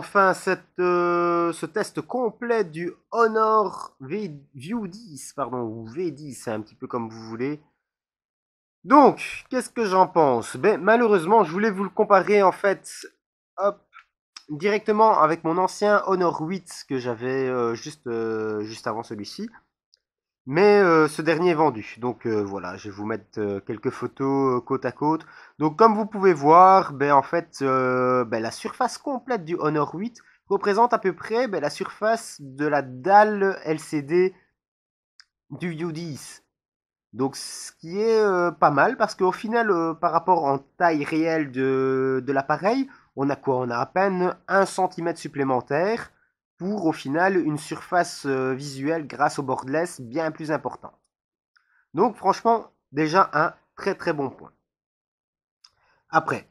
enfin ce test complet du Honor View 10, pardon, ou V10, c'est un petit peu comme vous voulez. Donc, qu'est-ce que j'en pense? Ben, malheureusement, je voulais vous le comparer en fait, hop, directement avec mon ancien Honor 8 que j'avais juste avant celui-ci. Mais ce dernier est vendu. Donc voilà, je vais vous mettre quelques photos côte à côte. Donc comme vous pouvez voir, ben, en fait, ben, la surface complète du Honor 8 représente à peu près ben, la surface de la dalle LCD du View 10. Donc ce qui est pas mal parce qu'au final, par rapport en taille réelle de l'appareil, on a quoi? On a à peine 1 cm supplémentaire pour au final une surface visuelle grâce au borderless bien plus importante. Donc franchement, déjà un très très bon point. Après,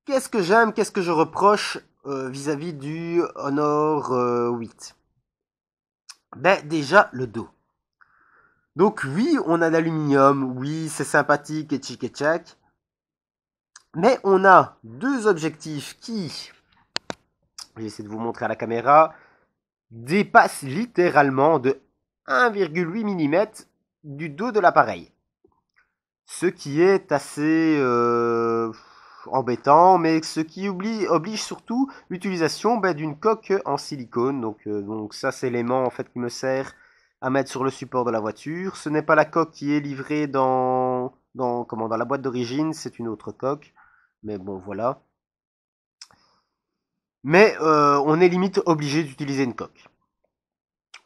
qu'est-ce que j'aime, qu'est-ce que je reproche vis-à-vis du Honor 8? Ben déjà le dos. Donc oui, on a d'aluminium, oui, c'est sympathique et tchic et tchac. Mais on a deux objectifs qui, j'essaie de vous montrer à la caméra, dépassent littéralement de 1,8 mm du dos de l'appareil. Ce qui est assez embêtant, mais ce qui oblige surtout l'utilisation d'une coque en silicone. Donc ça, c'est l'élément en fait qui me sert à mettre sur le support de la voiture. Ce n'est pas la coque qui est livrée dans la boîte d'origine, c'est une autre coque. Mais bon, voilà. Mais on est limite obligé d'utiliser une coque.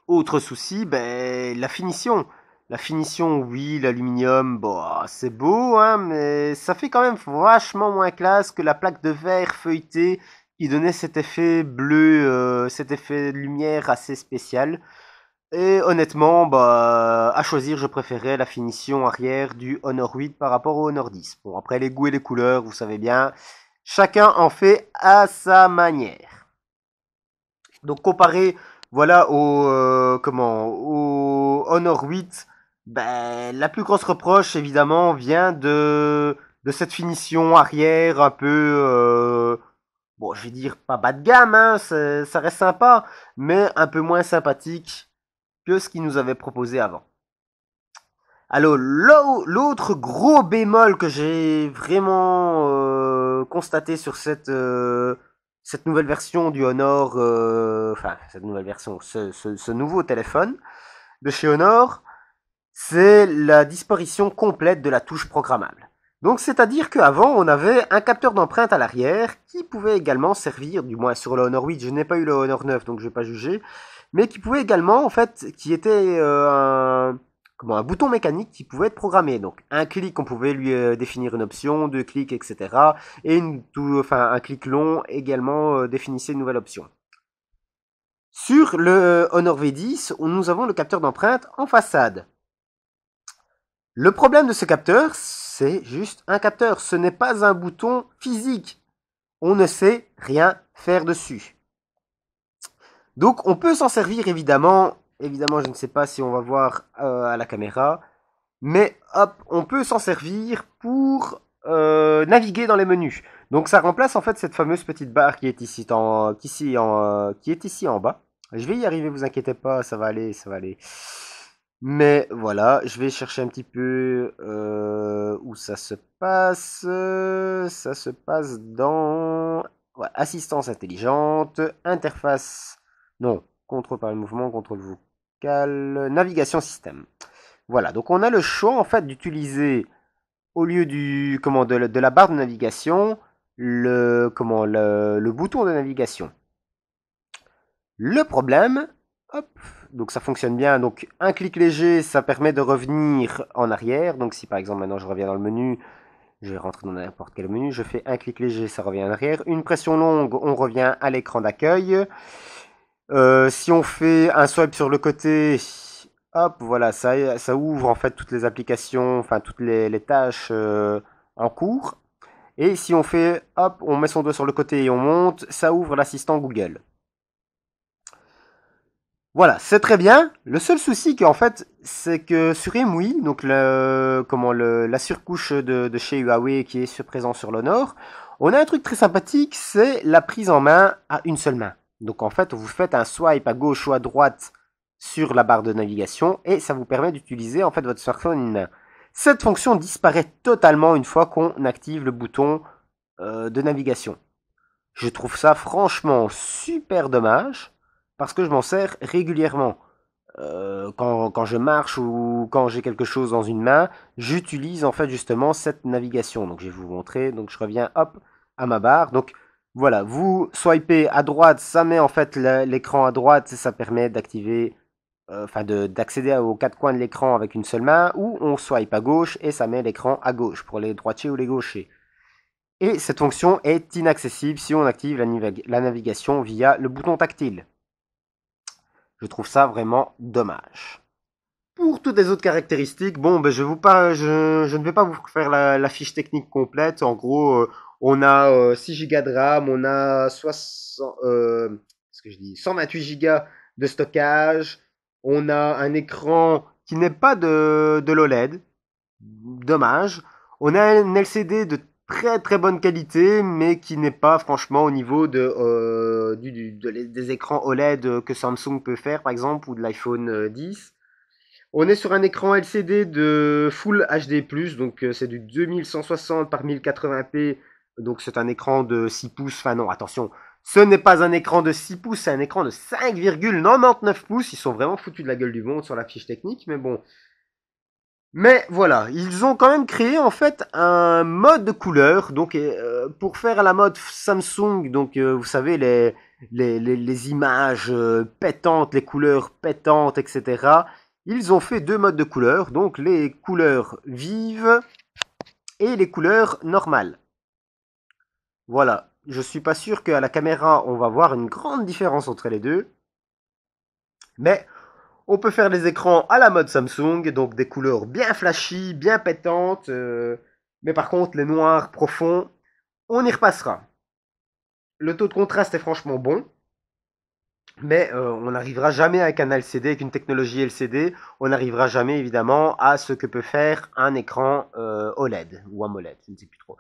Autre souci, ben, la finition. La finition, oui, l'aluminium, bon, c'est beau, hein, mais ça fait quand même vachement moins classe que la plaque de verre feuilletée qui donnait cet effet bleu, cet effet de lumière assez spécial. Et honnêtement, bah, à choisir, je préférais la finition arrière du Honor 8 par rapport au Honor 10. Bon, après les goûts et les couleurs, vous savez bien, chacun en fait à sa manière. Donc comparé voilà au Honor 8, ben, la plus grosse reproche évidemment vient de cette finition arrière un peu bon, je vais dire pas bas de gamme, hein, ça reste sympa, mais un peu moins sympathique que ce qu'ils nous avaient proposé avant. Alors l'autre gros bémol que j'ai vraiment constaté sur cette nouvelle version du Honor, enfin cette nouvelle version, ce nouveau téléphone de chez Honor, c'est la disparition complète de la touche programmable. Donc c'est-à-dire qu'avant on avait un capteur d'empreinte à l'arrière qui pouvait également servir, du moins sur le Honor 8, je n'ai pas eu le Honor 9 donc je ne vais pas juger, mais qui pouvait également en fait, qui était un bouton mécanique qui pouvait être programmé. Donc un clic, on pouvait lui définir une option, deux clics, etc. Et un clic long également définissait une nouvelle option. Sur le Honor V10, nous avons le capteur d'empreinte en façade. Le problème de ce capteur, c'est juste un capteur. Ce n'est pas un bouton physique. On ne sait rien faire dessus. Donc on peut s'en servir évidemment. Évidemment, je ne sais pas si on va voir à la caméra. Mais hop, on peut s'en servir pour naviguer dans les menus. Donc ça remplace en fait cette fameuse petite barre qui est ici en bas. Je vais y arriver, vous inquiétez pas, ça va aller, ça va aller. Mais voilà, je vais chercher un petit peu où ça se passe. Ça se passe dans assistance intelligente, interface, non, contrôle par le mouvement, contrôle vocal, navigation système. Voilà, donc on a le choix en fait d'utiliser au lieu de la barre de navigation le bouton de navigation. Le problème, hop, donc ça fonctionne bien. Donc un clic léger, ça permet de revenir en arrière. Donc si par exemple maintenant je reviens dans le menu, je vais rentrer dans n'importe quel menu, je fais un clic léger, ça revient en arrière. Une pression longue, on revient à l'écran d'accueil. Si on fait un swipe sur le côté, hop, voilà, ça ouvre en fait toutes les applications, enfin toutes les tâches en cours. Et si on fait, hop, on met son doigt sur le côté et on monte, ça ouvre l'assistant Google. Voilà, c'est très bien. Le seul souci qu'en fait, c'est que sur EMUI, donc la surcouche de chez Huawei qui est présent sur l'Honor, on a un truc très sympathique, c'est la prise en main à une seule main. Donc en fait, vous faites un swipe à gauche ou à droite sur la barre de navigation et ça vous permet d'utiliser en fait votre smartphone in main. Cette fonction disparaît totalement une fois qu'on active le bouton de navigation. Je trouve ça franchement super dommage parce que je m'en sers régulièrement. Quand je marche ou quand j'ai quelque chose dans une main, j'utilise en fait justement cette navigation. Donc je vais vous montrer. Donc je reviens hop à ma barre. Donc voilà, vous swipez à droite, ça met en fait l'écran à droite et ça permet d'activer, enfin d'accéder aux quatre coins de l'écran avec une seule main. Ou on swipe à gauche et ça met l'écran à gauche pour les droitiers ou les gauchers. Et cette fonction est inaccessible si on active la navigation via le bouton tactile. Je trouve ça vraiment dommage. Pour toutes les autres caractéristiques, bon, ben, je ne vais pas vous faire la fiche technique complète. En gros, on a 6 Go de RAM, on a 128 Go de stockage, on a un écran qui n'est pas de l'OLED, dommage. On a un LCD de très très bonne qualité, mais qui n'est pas franchement au niveau des écrans OLED que Samsung peut faire, par exemple, ou de l'iPhone 10. On est sur un écran LCD de Full HD+, donc c'est du 2160 par 1080p, donc c'est un écran de 6 pouces, enfin non, attention, ce n'est pas un écran de 6 pouces, c'est un écran de 5,99 pouces, ils sont vraiment foutus de la gueule du monde sur la fiche technique, mais bon. Mais voilà, ils ont quand même créé en fait un mode de couleur, donc pour faire à la mode Samsung, donc vous savez les images pétantes, les couleurs pétantes, etc. Ils ont fait deux modes de couleurs, donc les couleurs vives et les couleurs normales. Voilà, je suis pas sûr qu'à la caméra on va voir une grande différence entre les deux, mais on peut faire les écrans à la mode Samsung, donc des couleurs bien flashy, bien pétantes, mais par contre les noirs profonds, on y repassera. Le taux de contraste est franchement bon, mais on n'arrivera jamais avec un LCD, avec une technologie LCD, on n'arrivera jamais évidemment à ce que peut faire un écran OLED ou AMOLED, je ne sais plus trop.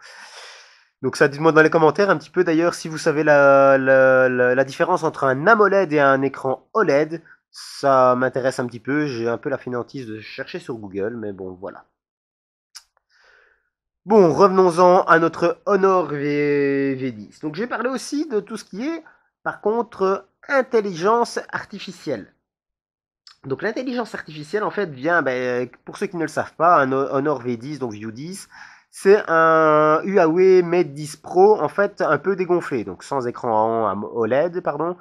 Donc ça, dites-moi dans les commentaires un petit peu d'ailleurs si vous savez la différence entre un AMOLED et un écran OLED. Ça m'intéresse un petit peu, j'ai un peu la fainéantise de chercher sur Google, mais bon, voilà. Bon, revenons-en à notre Honor V10. Donc j'ai parlé aussi de tout ce qui est, par contre, intelligence artificielle. Donc l'intelligence artificielle, en fait, vient, pour ceux qui ne le savent pas, un Honor V10, donc View 10, c'est un Huawei Mate 10 Pro, en fait, un peu dégonflé, donc sans écran OLED, pardon,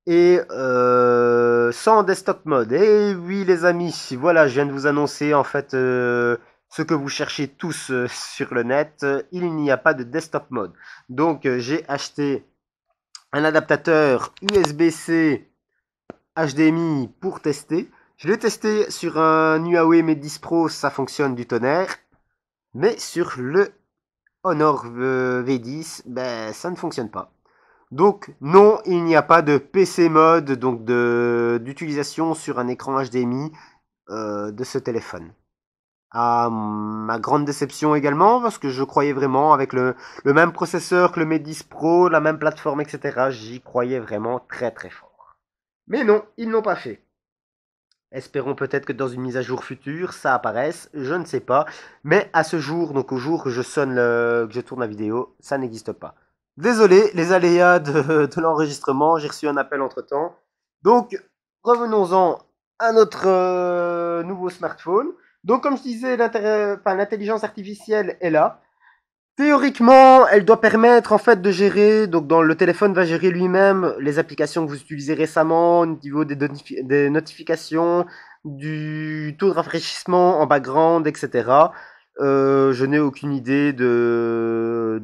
et sans desktop mode. Et oui les amis, voilà, je viens de vous annoncer en fait ce que vous cherchez tous sur le net, il n'y a pas de desktop mode. Donc j'ai acheté un adaptateur USB-C HDMI pour tester. Je l'ai testé sur un Huawei Mate 10 Pro, ça fonctionne du tonnerre. Mais sur le Honor V10, ben, ça ne fonctionne pas. Donc non, il n'y a pas de PC mode, donc d'utilisation sur un écran HDMI de ce téléphone. À ma grande déception également, parce que je croyais vraiment avec le même processeur que le Mate 10 Pro, la même plateforme, etc. J'y croyais vraiment très très fort. Mais non, ils n'ont pas fait. Espérons peut-être que dans une mise à jour future, ça apparaisse, je ne sais pas. Mais à ce jour, donc au jour que que je tourne la vidéo, ça n'existe pas. Désolé, les aléas de l'enregistrement, j'ai reçu un appel entre temps. Donc, revenons-en à notre nouveau smartphone. Donc, comme je disais, l'intelligence artificielle est là. Théoriquement, elle doit permettre en fait de gérer, donc dans le téléphone va gérer lui-même les applications que vous utilisez récemment, au niveau des notifications, du taux de rafraîchissement en background, etc. Je n'ai aucune idée de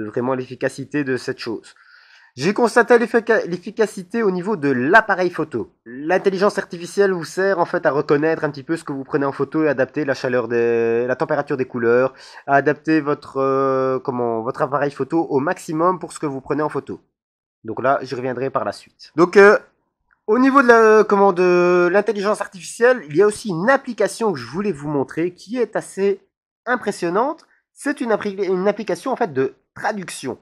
vraiment l'efficacité de cette chose. J'ai constaté l'efficacité au niveau de l'appareil photo. L'intelligence artificielle vous sert en fait à reconnaître un petit peu ce que vous prenez en photo et adapter la température des couleurs, à adapter votre appareil photo au maximum pour ce que vous prenez en photo. Donc là, j'y reviendrai par la suite. Donc au niveau de l'intelligence artificielle, il y a aussi une application que je voulais vous montrer qui est assez impressionnante. C'est une application en fait de traduction.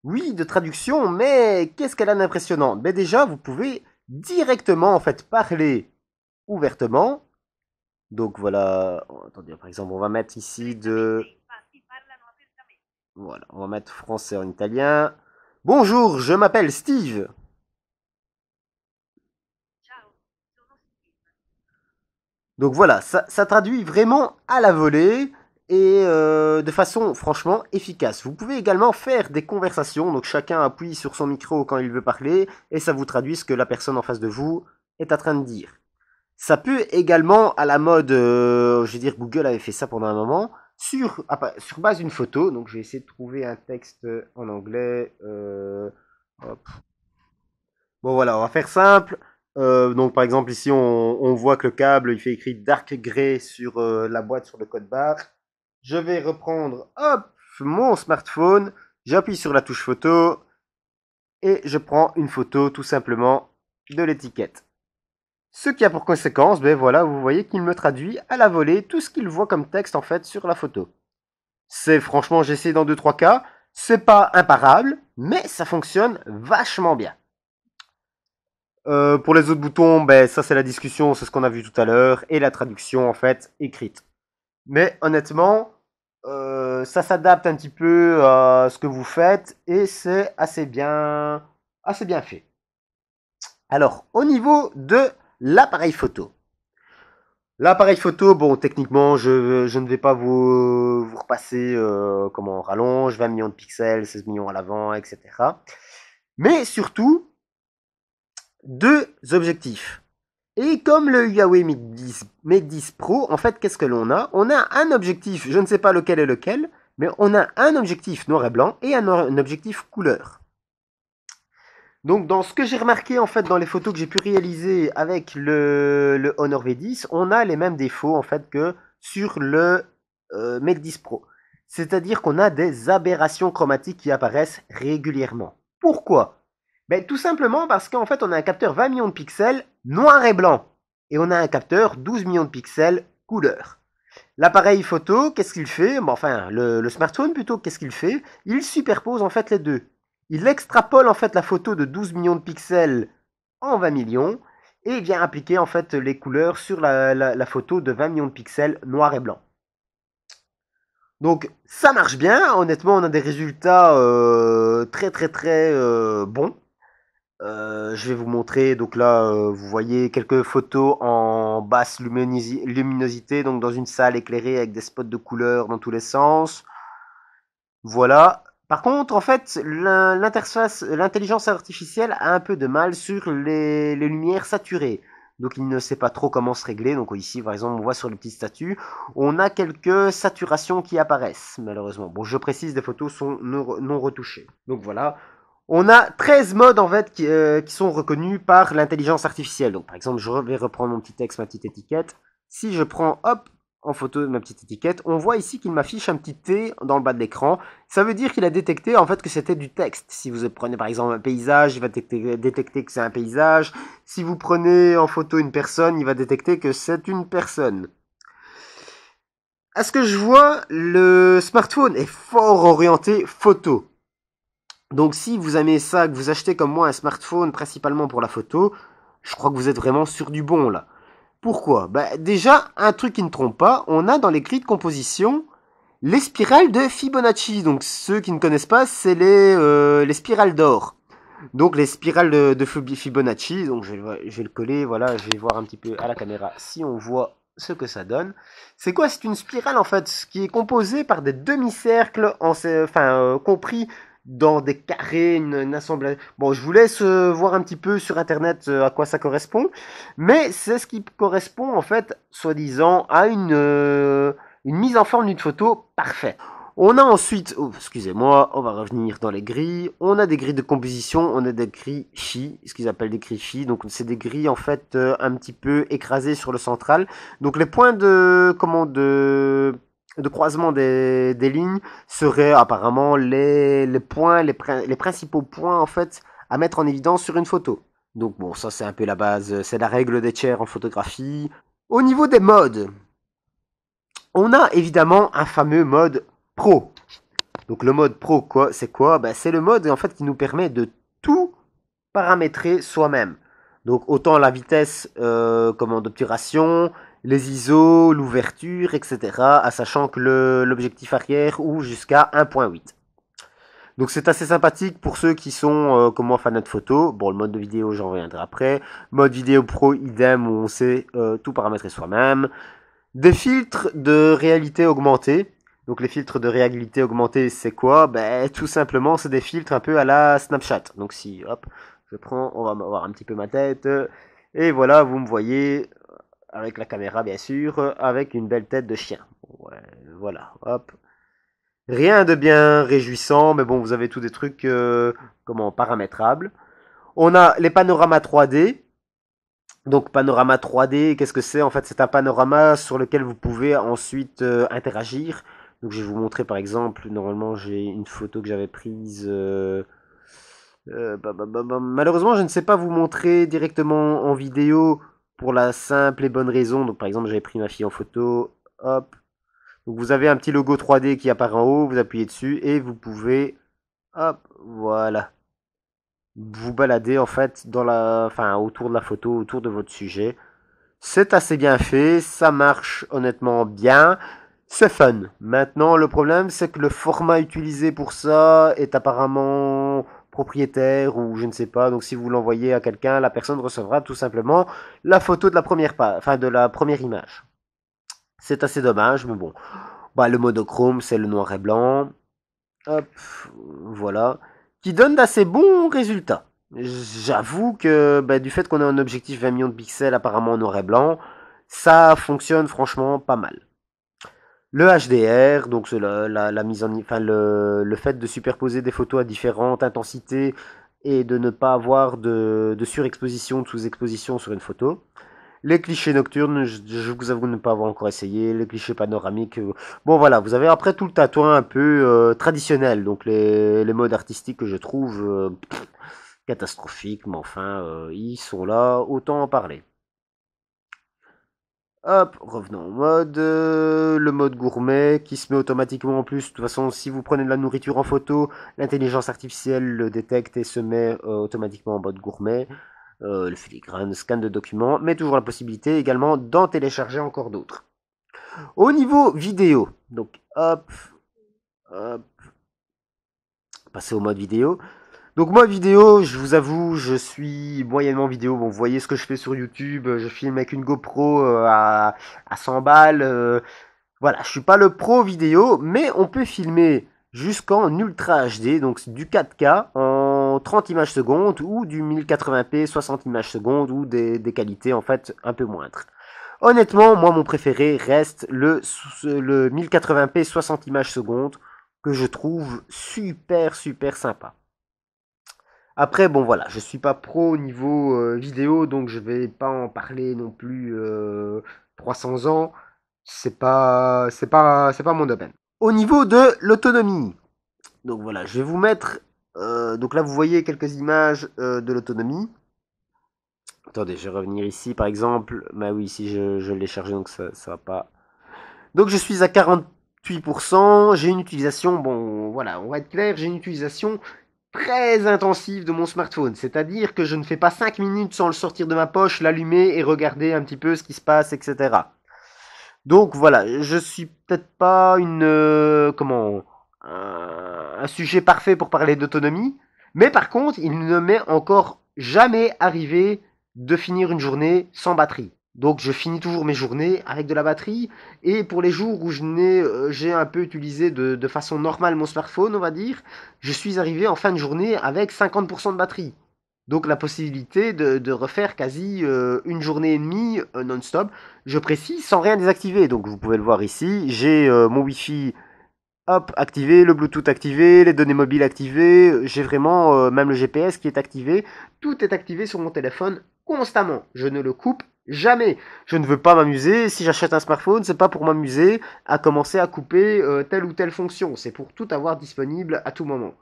Oui, de traduction, mais qu'est-ce qu'elle a d'impressionnant? Ben déjà, vous pouvez directement en fait parler ouvertement. Donc voilà, attendez, par exemple, on va mettre ici Voilà, on va mettre français en italien. Bonjour, je m'appelle Steve. Donc voilà, ça traduit vraiment à la volée et de façon franchement efficace. Vous pouvez également faire des conversations, donc chacun appuie sur son micro quand il veut parler et ça vous traduit ce que la personne en face de vous est en train de dire. Ça peut également, à la mode, je veux dire, Google avait fait ça pendant un moment, sur base d'une photo. Donc je vais essayer de trouver un texte en anglais. Hop. Bon voilà, on va faire simple. Donc par exemple ici on voit que le câble il fait écrit dark gray sur la boîte sur le code barre. Je vais reprendre hop mon smartphone, j'appuie sur la touche photo et je prends une photo tout simplement de l'étiquette. Ce qui a pour conséquence, ben voilà, vous voyez qu'il me traduit à la volée tout ce qu'il voit comme texte en fait sur la photo. C'est franchement, j'ai essayé dans 2-3 cas, c'est pas imparable, mais ça fonctionne vachement bien. Pour les autres boutons, ben ça c'est la discussion, c'est ce qu'on a vu tout à l'heure, et la traduction en fait écrite. Mais honnêtement, ça s'adapte un petit peu à ce que vous faites et c'est assez bien fait. Alors, au niveau de l'appareil photo. L'appareil photo, bon, techniquement, je ne vais pas vous repasser comment on rallonge, 20 millions de pixels, 16 millions à l'avant, etc. Mais surtout, deux objectifs. Et comme le Huawei Mate 10 Pro, en fait, qu'est-ce que l'on a? On a un objectif, je ne sais pas lequel est lequel, mais on a un objectif noir et blanc et un objectif couleur. Donc, dans ce que j'ai remarqué, en fait, dans les photos que j'ai pu réaliser avec le Honor V10, on a les mêmes défauts, en fait, que sur le Mate 10 Pro. C'est-à-dire qu'on a des aberrations chromatiques qui apparaissent régulièrement. Pourquoi? Ben, tout simplement parce qu'en fait, on a un capteur 20 millions de pixels noir et blanc. Et on a un capteur 12 millions de pixels couleur. L'appareil photo, qu'est-ce qu'il fait? Bon, enfin, le smartphone plutôt, qu'est-ce qu'il fait? Il superpose en fait les deux. Il extrapole en fait la photo de 12 millions de pixels en 20 millions et vient appliquer en fait les couleurs sur la photo de 20 millions de pixels noir et blanc. Donc ça marche bien, honnêtement on a des résultats très bons. Je vais vous montrer, donc là vous voyez quelques photos en basse luminosité, donc dans une salle éclairée avec des spots de couleurs dans tous les sens. Voilà. Par contre, en fait, l'intelligence artificielle a un peu de mal sur les lumières saturées. Donc il ne sait pas trop comment se régler. Donc ici, par exemple, on voit sur le petit statut, on a quelques saturations qui apparaissent, malheureusement. Bon, je précise, les photos sont non retouchées. Donc voilà. On a 13 modes en fait qui sont reconnus par l'intelligence artificielle. Donc par exemple, je vais reprendre mon petit texte, ma petite étiquette. Si je prends, hop, en photo de ma petite étiquette, on voit ici qu'il m'affiche un petit T dans le bas de l'écran. Ça veut dire qu'il a détecté en fait que c'était du texte. Si vous prenez par exemple un paysage, il va détecter que c'est un paysage. Si vous prenez en photo une personne, il va détecter que c'est une personne. À ce que je vois, le smartphone est fort orienté photo. Donc si vous aimez ça, que vous achetez comme moi un smartphone principalement pour la photo, je crois que vous êtes vraiment sur du bon là. Pourquoi? Bah, déjà, un truc qui ne trompe pas, on a dans les grilles de composition les spirales de Fibonacci. Donc ceux qui ne connaissent pas, c'est les spirales d'or. Donc les spirales de Fibonacci, donc je vais le coller, voilà, je vais voir un petit peu à la caméra si on voit ce que ça donne. C'est quoi? C'est une spirale en fait qui est composée par des demi-cercles, compris dans des carrés, une assemblage. Bon, je vous laisse voir un petit peu sur internet à quoi ça correspond, mais c'est ce qui correspond en fait, soi-disant, à une mise en forme d'une photo parfaite. On a ensuite, oh, excusez-moi, on va revenir dans les grilles. On a des grilles de composition, on a des grilles chi, ce qu'ils appellent des grilles chi. Donc c'est des grilles en fait un petit peu écrasées sur le central. Donc les points de croisement des lignes seraient apparemment les principaux points en fait à mettre en évidence sur une photo. Donc bon, ça c'est un peu la base, c'est la règle des tiers en photographie. Au niveau des modes, on a évidemment un fameux mode Pro. Donc le mode pro, c'est quoi? Ben, c'est le mode en fait qui nous permet de tout paramétrer soi-même. Donc autant la vitesse d'obturation, les ISO, l'ouverture, etc. À sachant que l'objectif arrière ouvre jusqu'à 1.8. Donc c'est assez sympathique pour ceux qui sont comme moi fanats de photo. Bon, le mode de vidéo, j'en reviendrai après. Mode vidéo pro, idem, où on sait tout paramétrer soi-même. Des filtres de réalité augmentée. Donc les filtres de réalité augmentée, c'est quoi? Ben tout simplement, c'est des filtres un peu à la Snapchat. Donc si, hop, je prends, on va voir un petit peu ma tête. Et voilà, vous me voyez, avec la caméra bien sûr, avec une belle tête de chien. Ouais, voilà, hop. Rien de bien réjouissant, mais bon, vous avez tous des trucs paramétrables. On a les panoramas 3D. Donc panorama 3D, qu'est-ce que c'est? En fait, c'est un panorama sur lequel vous pouvez ensuite interagir. Donc je vais vous montrer par exemple, normalement j'ai une photo que j'avais prise. Malheureusement, je ne sais pas vous montrer directement en vidéo pour la simple et bonne raison. Donc par exemple, j'avais pris ma fille en photo. Hop. Donc vous avez un petit logo 3D qui apparaît en haut, vous appuyez dessus et vous pouvez, hop, voilà, vous balader en fait autour de la photo, autour de votre sujet. C'est assez bien fait, ça marche honnêtement bien, c'est fun. Maintenant, le problème, c'est que le format utilisé pour ça est apparemment propriétaire ou je ne sais pas. Donc, si vous l'envoyez à quelqu'un, la personne recevra tout simplement la photo de la première page, enfin de la première image. C'est assez dommage, mais bon. Bah, le monochrome, c'est le noir et blanc. Hop, voilà. Qui donne d'assez bons résultats. J'avoue que du fait qu'on a un objectif 20 millions de pixels apparemment en noir et blanc, ça fonctionne franchement pas mal. Le HDR, donc c'est la mise en, enfin le fait de superposer des photos à différentes intensités et de ne pas avoir de surexposition, de sous-exposition sur une photo. Les clichés nocturnes, je vous avoue ne pas avoir encore essayé. Les clichés panoramiques, bon voilà, vous avez après tout le tatouage un peu traditionnel, donc les modes artistiques que je trouve catastrophiques, mais enfin, ils sont là, autant en parler. Hop, revenons au mode. Le mode gourmet qui se met automatiquement en plus. De toute façon, si vous prenez de la nourriture en photo, l'intelligence artificielle le détecte et se met automatiquement en mode gourmet. Le filigrane, scan de documents, mais toujours la possibilité également d'en télécharger encore d'autres. Au niveau vidéo, donc hop, hop, passer au mode vidéo. Donc moi vidéo, je vous avoue, je suis moyennement vidéo. Bon, vous voyez ce que je fais sur YouTube, je filme avec une GoPro à 100 balles. Voilà, je suis pas le pro vidéo, mais on peut filmer jusqu'en Ultra HD, donc du 4K en 30 images secondes ou du 1080p 60 images secondes ou des qualités en fait un peu moindres. Honnêtement, moi mon préféré reste le 1080p 60 images secondes que je trouve super sympa. Après, bon voilà, je suis pas pro au niveau vidéo, donc je vais pas en parler non plus 300 ans. C'est pas mon domaine. Au niveau de l'autonomie, donc voilà, je vais vous mettre, donc là vous voyez quelques images de l'autonomie. Attendez, je vais revenir ici par exemple. Bah oui, ici je l'ai chargé donc ça va pas. Donc je suis à 48%. J'ai une utilisation, bon voilà, on va être clair, j'ai une utilisation très intensive de mon smartphone. C'est-à-dire que je ne fais pas 5 minutes sans le sortir de ma poche, l'allumer et regarder un petit peu ce qui se passe, etc. Donc voilà, je suis peut-être pas un sujet parfait pour parler d'autonomie, mais par contre, il ne m'est encore jamais arrivé de finir une journée sans batterie. Donc je finis toujours mes journées avec de la batterie, et pour les jours où j'ai un peu utilisé de façon normale mon smartphone, on va dire, je suis arrivé en fin de journée avec 50% de batterie. Donc la possibilité de refaire quasi une journée et demie non-stop. Je précise sans rien désactiver. Donc vous pouvez le voir ici. J'ai mon Wi-Fi hop, activé, le Bluetooth activé, les données mobiles activées. J'ai vraiment même le GPS qui est activé. Tout est activé sur mon téléphone constamment. Je ne le coupe jamais. Je ne veux pas m'amuser. Si j'achète un smartphone, c'est pas pour m'amuser à commencer à couper telle ou telle fonction. C'est pour tout avoir disponible à tout moment.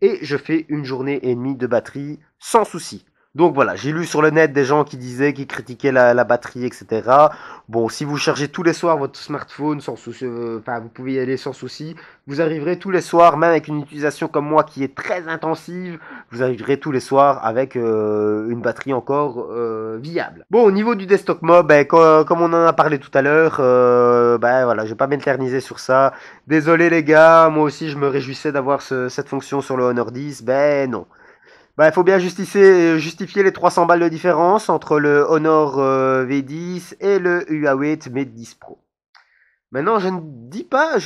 Et je fais une journée et demie de batterie sans souci. Donc voilà, j'ai lu sur le net des gens qui disaient, qui critiquaient la batterie, etc. Bon, si vous chargez tous les soirs votre smartphone sans souci, enfin vous pouvez y aller sans souci, vous arriverez tous les soirs, même avec une utilisation comme moi qui est très intensive, vous arriverez tous les soirs avec une batterie encore viable. Bon, au niveau du desktop mob, ben, comme on en a parlé tout à l'heure, ben voilà, je vais pas m'éterniser sur ça. Désolé les gars, moi aussi je me réjouissais d'avoir cette fonction sur le Honor 10, ben non. Bah, il faut bien justifier les 300 balles de différence entre le Honor V10 et le Huawei Mate 10 Pro. Maintenant, je ne dis pas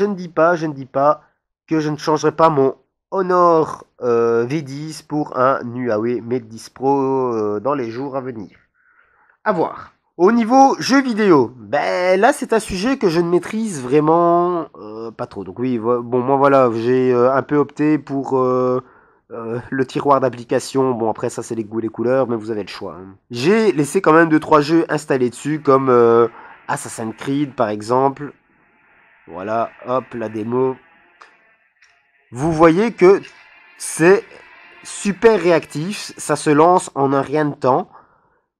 que je ne changerai pas mon Honor V10 pour un Huawei Mate 10 Pro dans les jours à venir. À voir. Au niveau jeux vidéo, ben là c'est un sujet que je ne maîtrise vraiment pas trop. Donc oui, bon moi voilà, j'ai un peu opté pour le tiroir d'application. Bon après ça c'est les goûts et les couleurs, mais vous avez le choix, hein. J'ai laissé quand même 2-3 jeux installés dessus comme Assassin's Creed par exemple. Voilà, hop la démo. Vous voyez que c'est super réactif, ça se lance en un rien de temps.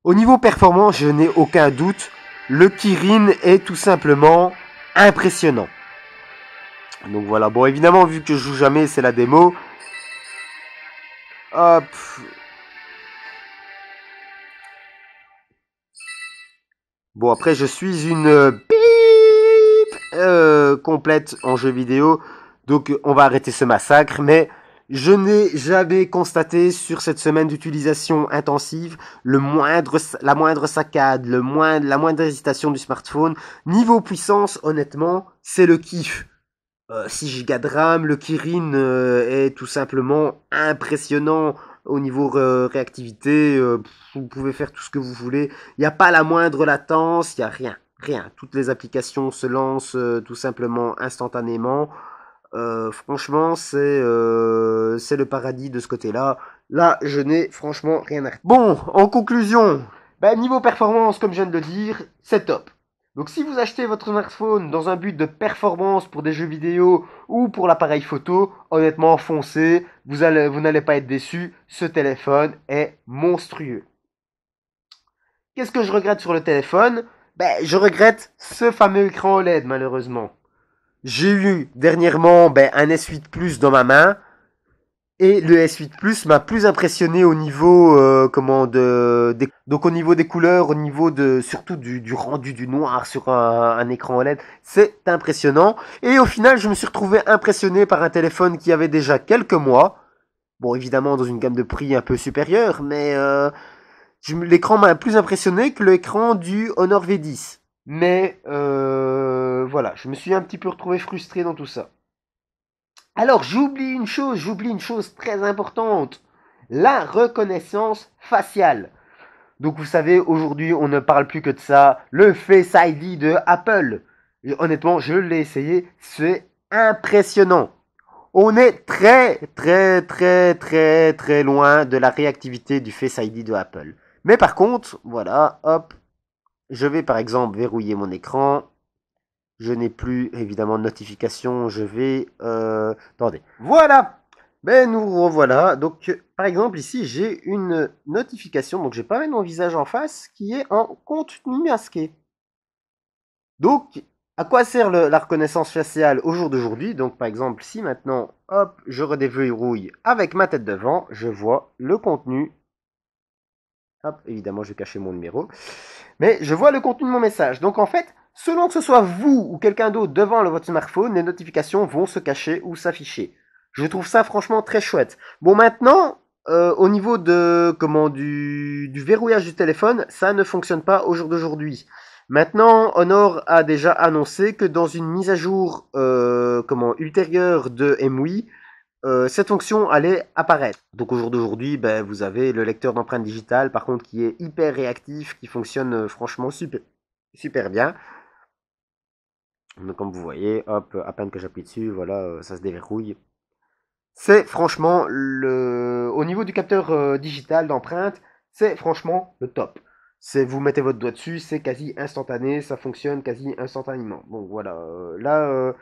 Au niveau performance, je n'ai aucun doute, le Kirin est tout simplement impressionnant. Donc voilà, bon évidemment vu que je joue jamais, c'est la démo. Hop. Bon après je suis une bip complète en jeu vidéo, donc on va arrêter ce massacre, mais je n'ai jamais constaté sur cette semaine d'utilisation intensive la moindre saccade, la moindre hésitation du smartphone. Niveau puissance, honnêtement, c'est le kiff. 6 Go de RAM, le Kirin est tout simplement impressionnant au niveau réactivité. Vous pouvez faire tout ce que vous voulez. Il n'y a pas la moindre latence, il n'y a rien. Rien. Toutes les applications se lancent tout simplement instantanément. Franchement, c'est le paradis de ce côté-là. Là, je n'ai franchement rien à dire. Bon, en conclusion, bah, niveau performance, comme je viens de le dire, c'est top. Donc si vous achetez votre smartphone dans un but de performance pour des jeux vidéo ou pour l'appareil photo, honnêtement, foncez, vous n'allez pas être déçu, ce téléphone est monstrueux. Qu'est-ce que je regrette sur le téléphone? Ben, je regrette ce fameux écran OLED malheureusement. J'ai eu dernièrement un S8 Plus dans ma main. Et le S8 Plus m'a plus impressionné au niveau donc au niveau des couleurs, au niveau de surtout du rendu du noir sur un écran OLED, c'est impressionnant. Et au final, je me suis retrouvé impressionné par un téléphone qui avait déjà quelques mois. Bon, évidemment dans une gamme de prix un peu supérieure, mais l'écran m'a plus impressionné que l'écran du Honor V10. Mais voilà, je me suis un petit peu retrouvé frustré dans tout ça. Alors, j'oublie une chose très importante, la reconnaissance faciale. Donc, vous savez, aujourd'hui, on ne parle plus que de ça, le Face ID de Apple. Et honnêtement, je l'ai essayé, c'est impressionnant. On est très loin de la réactivité du Face ID de Apple. Mais par contre, voilà, hop, je vais par exemple verrouiller mon écran. Je n'ai plus évidemment de notification. Je vais... attendez. Voilà. Ben nous revoilà. Donc par exemple ici j'ai une notification. Donc j'ai pas même mon visage en face qui est en contenu masqué. Donc à quoi sert la reconnaissance faciale au jour d'aujourd'hui? Donc par exemple si maintenant hop je redéverrouille avec ma tête devant, je vois le contenu. Hop, évidemment je vais cacher mon numéro. Mais je vois le contenu de mon message. Donc en fait, selon que ce soit vous ou quelqu'un d'autre devant votre smartphone, les notifications vont se cacher ou s'afficher. Je trouve ça franchement très chouette. Bon maintenant, au niveau du verrouillage du téléphone, ça ne fonctionne pas au jour d'aujourd'hui. Maintenant, Honor a déjà annoncé que dans une mise à jour ultérieure de MUI, cette fonction allait apparaître. Donc au jour d'aujourd'hui, vous avez le lecteur d'empreintes digitales, par contre, qui est hyper réactif, qui fonctionne franchement super bien. Donc comme vous voyez, hop, à peine que j'appuie dessus, voilà, ça se déverrouille. C'est franchement au niveau du capteur digital d'empreinte, c'est franchement le top. Vous mettez votre doigt dessus, c'est quasi instantané, ça fonctionne quasi instantanément. Bon voilà, là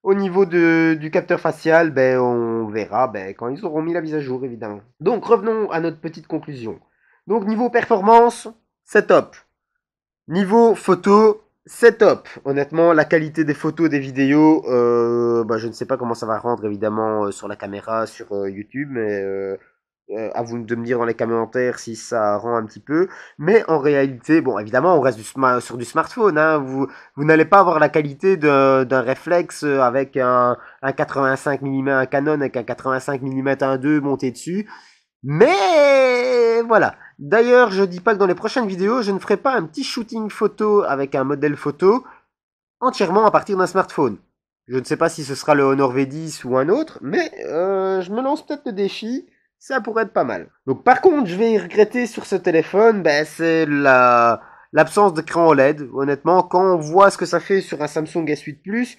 au niveau du capteur facial, on verra quand ils auront mis la mise à jour, évidemment. Donc revenons à notre petite conclusion. Donc niveau performance, c'est top. Niveau photo, c'est top. Honnêtement, la qualité des photos, des vidéos, je ne sais pas comment ça va rendre évidemment sur la caméra, sur YouTube, mais à vous de me dire dans les commentaires si ça rend un petit peu. Mais en réalité, bon, évidemment, on reste sur du smartphone. Hein. Vous n'allez pas avoir la qualité d'un réflexe avec un 85 mm, un Canon avec un 85 mm 1.2 monté dessus. Mais voilà. D'ailleurs, je dis pas que dans les prochaines vidéos, je ne ferai pas un petit shooting photo avec un modèle photo entièrement à partir d'un smartphone. Je ne sais pas si ce sera le Honor V10 ou un autre, mais je me lance peut-être le défi. Ça pourrait être pas mal. Donc par contre, je vais regretter sur ce téléphone, c'est l'absence d'écran OLED. Honnêtement, quand on voit ce que ça fait sur un Samsung S8 Plus,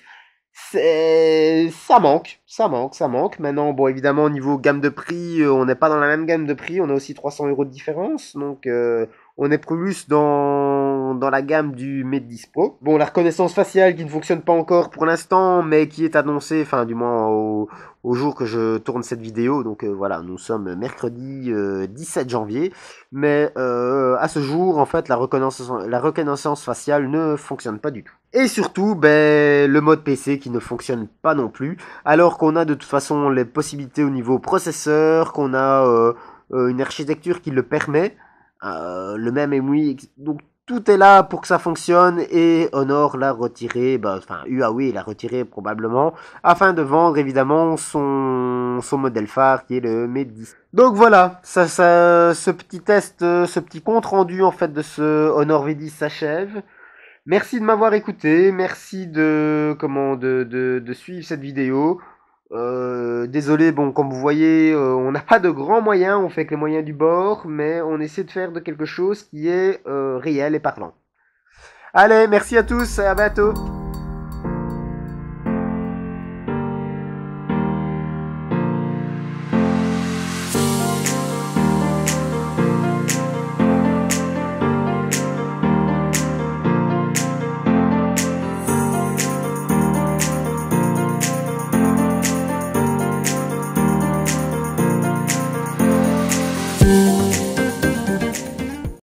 ça manque. Maintenant, bon, évidemment, au niveau gamme de prix, on n'est pas dans la même gamme de prix. On a aussi 300 € de différence. Donc, on est plus dans la gamme du Mate 10 Pro. Bon, la reconnaissance faciale qui ne fonctionne pas encore pour l'instant, mais qui est annoncée, enfin, du moins au jour que je tourne cette vidéo. Donc, voilà, nous sommes mercredi 17 janvier. Mais à ce jour, en fait, la reconnaissance faciale ne fonctionne pas du tout. Et surtout, le mode PC qui ne fonctionne pas non plus, alors qu'on a de toute façon les possibilités au niveau processeur, qu'on a une architecture qui le permet, le même EMUI, donc tout est là pour que ça fonctionne, et Honor l'a retiré, enfin Huawei l'a retiré probablement, afin de vendre évidemment son modèle phare qui est le Mate 10. Donc voilà, ce petit test, ce petit compte rendu en fait de ce Honor V10 s'achève. Merci de m'avoir écouté, merci de suivre cette vidéo. Désolé, bon, comme vous voyez, on n'a pas de grands moyens, on fait que les moyens du bord, mais on essaie de faire de quelque chose qui est réel et parlant. Allez, merci à tous et à bientôt.